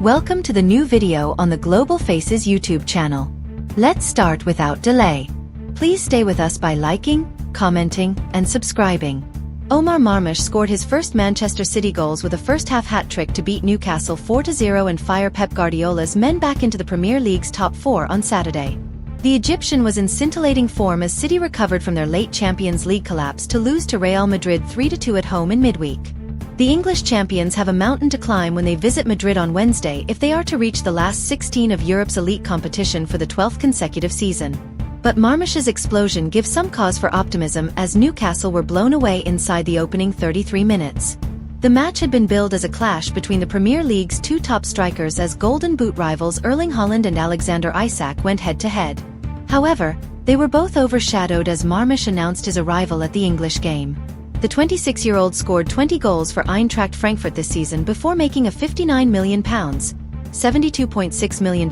Welcome to the new video on the Global Faces YouTube channel. Let's start without delay. Please stay with us by liking, commenting, and subscribing. Omar Marmoush scored his first Manchester City goals with a first-half hat-trick to beat Newcastle 4-0 and fire Pep Guardiola's men back into the Premier League's top four on Saturday. The Egyptian was in scintillating form as City recovered from their late Champions League collapse to lose to Real Madrid 3-2 at home in midweek. The English champions have a mountain to climb when they visit Madrid on Wednesday if they are to reach the last 16 of Europe's elite competition for the 12th consecutive season. But Marmoush's explosion gives some cause for optimism as Newcastle were blown away inside the opening 33 minutes. The match had been billed as a clash between the Premier League's two top strikers as Golden Boot rivals Erling Haaland and Alexander Isak went head-to-head. However, they were both overshadowed as Marmoush announced his arrival at the English game. The 26-year-old scored 20 goals for Eintracht Frankfurt this season before making a £59 million ($72.6 million)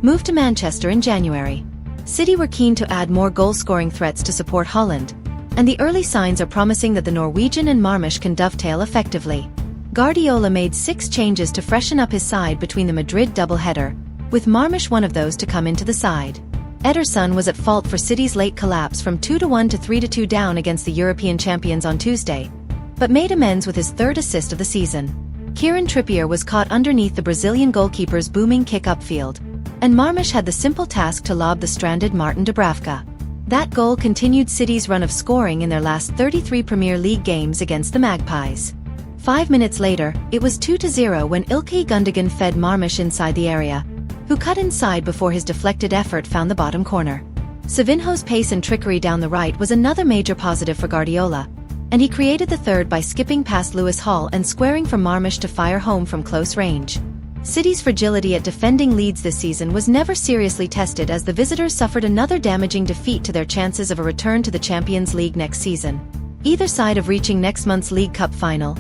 move to Manchester in January. City were keen to add more goal-scoring threats to support Haaland, and the early signs are promising that the Norwegian and Marmoush can dovetail effectively. Guardiola made 6 changes to freshen up his side between the Madrid doubleheader, with Marmoush one of those to come into the side. Ederson was at fault for City's late collapse from 2-1 to 3-2 down against the European champions on Tuesday, but made amends with his third assist of the season. Kieran Trippier was caught underneath the Brazilian goalkeeper's booming kick upfield, and Marmoush had the simple task to lob the stranded Martin Dubravka. That goal continued City's run of scoring in their last 33 Premier League games against the Magpies. 5 minutes later, it was 2-0 when Ilkay Gundogan fed Marmoush inside the area, who cut inside before his deflected effort found the bottom corner. Savinho's pace and trickery down the right was another major positive for Guardiola, and he created the third by skipping past Lewis Hall and squaring for Marmoush to fire home from close range. City's fragility at defending leads this season was never seriously tested as the visitors suffered another damaging defeat to their chances of a return to the Champions League next season, either side of reaching next month's League Cup final.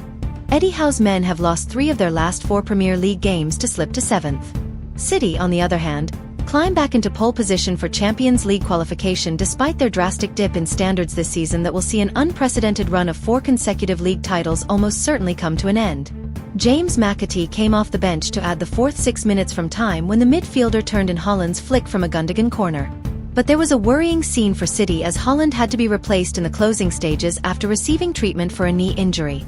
Eddie Howe's men have lost 3 of their last 4 Premier League games to slip to 7th. City, on the other hand, climb back into pole position for Champions League qualification despite their drastic dip in standards this season that will see an unprecedented run of 4 consecutive league titles almost certainly come to an end. James McAtee came off the bench to add the fourth 6 minutes from time when the midfielder turned in Haaland's flick from a Gundogan corner. But there was a worrying scene for City as Haaland had to be replaced in the closing stages after receiving treatment for a knee injury.